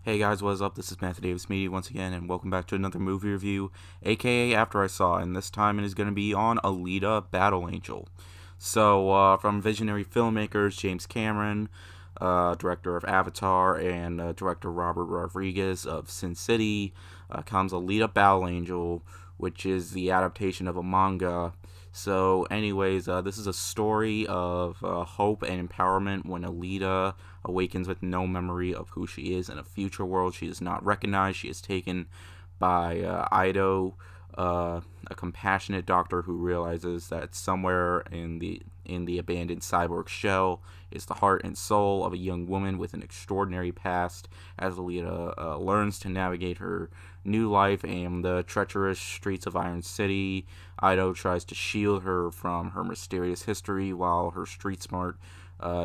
Hey guys, what is up? This is Matthew Davis Media once again, and welcome back to another movie review, aka After I Saw, and this time it is going to be on Alita Battle Angel. So, from visionary filmmakers James Cameron, director of Avatar, and director Robert Rodriguez of Sin City, comes Alita Battle Angel, which is the adaptation of a manga. So, anyways, this is a story of hope and empowerment when Alita awakens with no memory of who she is in a future world. She is not recognized. She is taken by Ido, a compassionate doctor who realizes that somewhere in the abandoned cyborg shell is the heart and soul of a young woman with an extraordinary past. As Alita learns to navigate her new life and the treacherous streets of Iron City, Ido tries to shield her from her mysterious history, while her street smart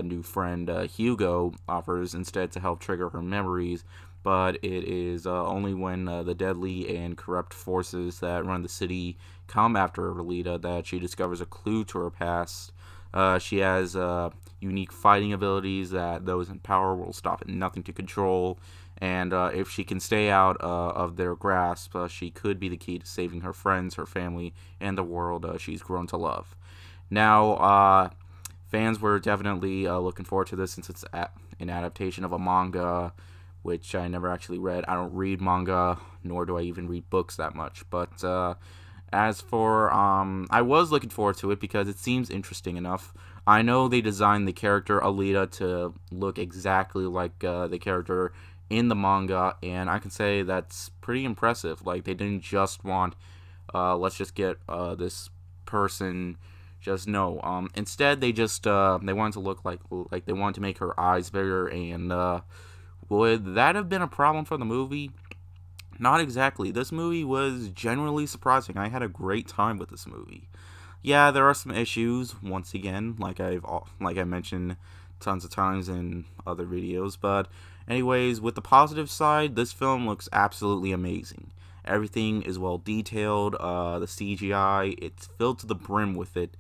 new friend Hugo offers instead to help trigger her memories. But it is only when the deadly and corrupt forces that run the city come after Alita that she discovers a clue to her past. She has unique fighting abilities that those in power will stop at nothing to control. And if she can stay out of their grasp, she could be the key to saving her friends, her family, and the world she's grown to love. Now, fans were definitely looking forward to this since it's an adaptation of a manga, which I never actually read. I don't read manga, nor do I even read books that much. But as for, I was looking forward to it because it seems interesting enough. I know they designed the character Alita to look exactly like the character in the manga, and I can say that's pretty impressive. Like, they didn't just want, let's just get this person. Just no. Instead, they just they wanted to look like they wanted to make her eyes bigger, and would that have been a problem for the movie? Not exactly. This movie was generally surprising. I had a great time with this movie. Yeah, there are some issues. Once again, like I mentioned tons of times in other videos, but anyways, with the positive side, this film looks absolutely amazing. Everything is well detailed. The CGI, it's filled to the brim with it,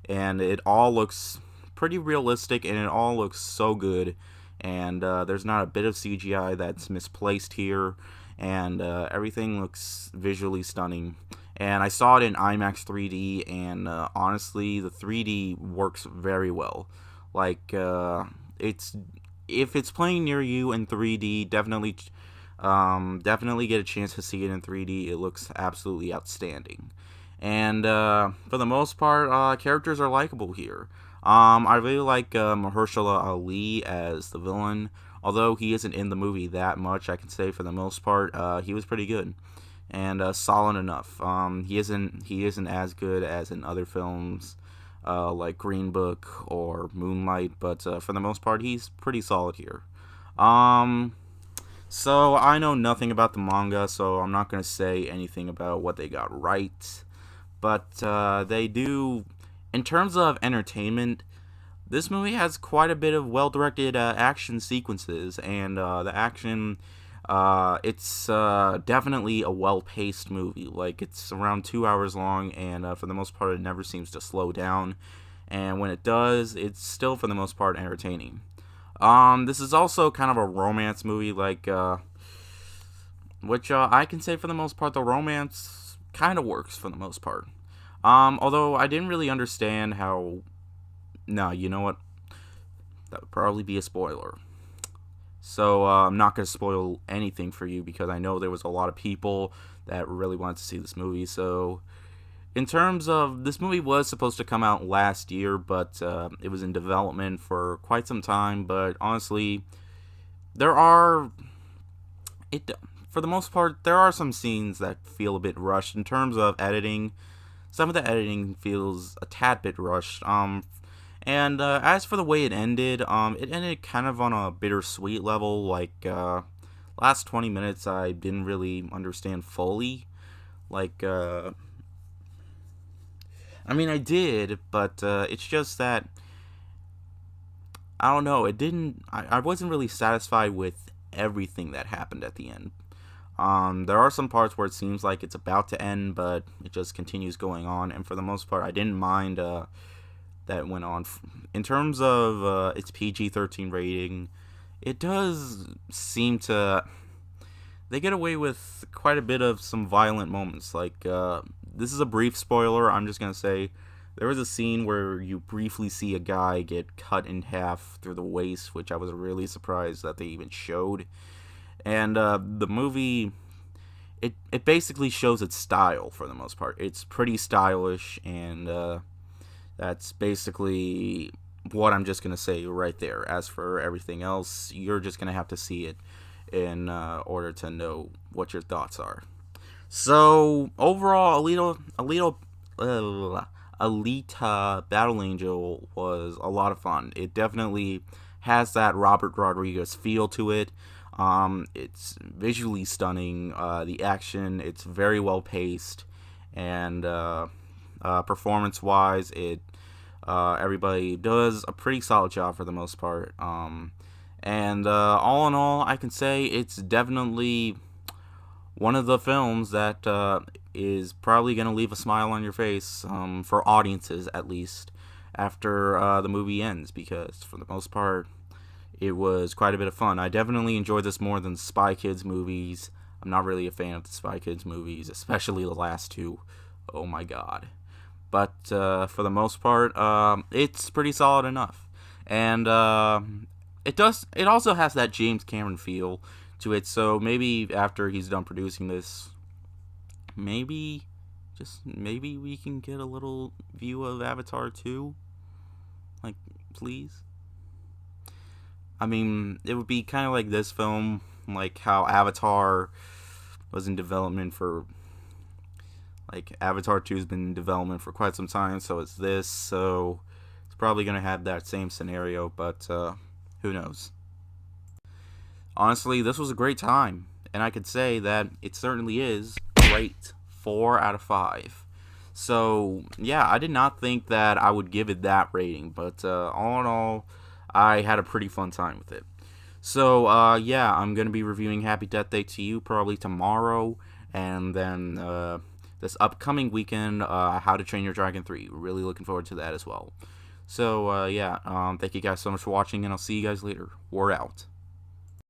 and it all looks pretty realistic, and it all looks so good. And there's not a bit of CGI that's misplaced here, and everything looks visually stunning. And I saw it in IMAX 3D, and honestly, the 3D works very well. Like, it's if it's playing near you in 3D, definitely get a chance to see it in 3D. It looks absolutely outstanding. And for the most part, characters are likable here. I really like Mahershala Ali as the villain. Although he isn't in the movie that much, I can say for the most part, he was pretty good and solid enough. He isn't as good as in other films like Green Book or Moonlight, but for the most part, he's pretty solid here. Um, so I know nothing about the manga, so I'm not gonna say anything about what they got right. But they do, in terms of entertainment, this movie has quite a bit of well-directed action sequences, and the action, it's definitely a well-paced movie. Like, it's around 2 hours long, and for the most part, it never seems to slow down. And when it does, it's still, for the most part, entertaining. This is also kind of a romance movie, like, which I can say for the most part, the romance kind of works for the most part. Although I didn't really understand how. No, you know what? That would probably be a spoiler. So I'm not going to spoil anything for you because I know there was a lot of people that really wanted to see this movie. So, in terms of, this movie was supposed to come out last year, but it was in development for quite some time. But honestly, there are for the most part, there are some scenes that feel a bit rushed in terms of editing. Some of the editing feels a tad bit rushed. And as for the way it ended kind of on a bittersweet level. Like, last 20 minutes, I didn't really understand fully. Like, I mean, I did, but it's just that, I don't know, I wasn't really satisfied with everything that happened at the end. There are some parts where it seems like it's about to end, but it just continues going on, and for the most part, I didn't mind, that went on. In terms of its PG-13 rating, it does seem to they get away with quite a bit of some violent moments. Like, this is a brief spoiler. I'm just gonna say there was a scene where you briefly see a guy get cut in half through the waist, which I was really surprised that they even showed. And the movie, it basically shows its style for the most part. It's pretty stylish, and that's basically what I'm just gonna say right there. As for everything else, you're just gonna have to see it in order to know what your thoughts are. So overall, Alita Battle Angel was a lot of fun. It definitely has that Robert Rodriguez feel to it. It's visually stunning. The action, it's very well paced, and performance-wise, everybody does a pretty solid job for the most part. And all in all, I can say it's definitely one of the films that is probably going to leave a smile on your face, for audiences at least, after the movie ends, because for the most part, it was quite a bit of fun. I definitely enjoyed this more than Spy Kids movies. I'm not really a fan of the Spy Kids movies, especially the last two. Oh my god. But for the most part, it's pretty solid enough. And it also has that James Cameron feel to it, so maybe after he's done producing this, maybe we can get a little view of Avatar 2. Like, please. I mean, it would be kind of like this film, like how Avatar was in development for, like, Avatar 2 has been in development for quite some time, so it's this, so it's probably going to have that same scenario, but who knows. Honestly, this was a great time, and I could say that it certainly is great. 4 out of 5. So, yeah, I did not think that I would give it that rating, but all in all, I had a pretty fun time with it. So, yeah, I'm going to be reviewing Happy Death Day to You probably tomorrow, and then this upcoming weekend, How to Train Your Dragon 3. Really looking forward to that as well. So, yeah, thank you guys so much for watching, and I'll see you guys later. We're out.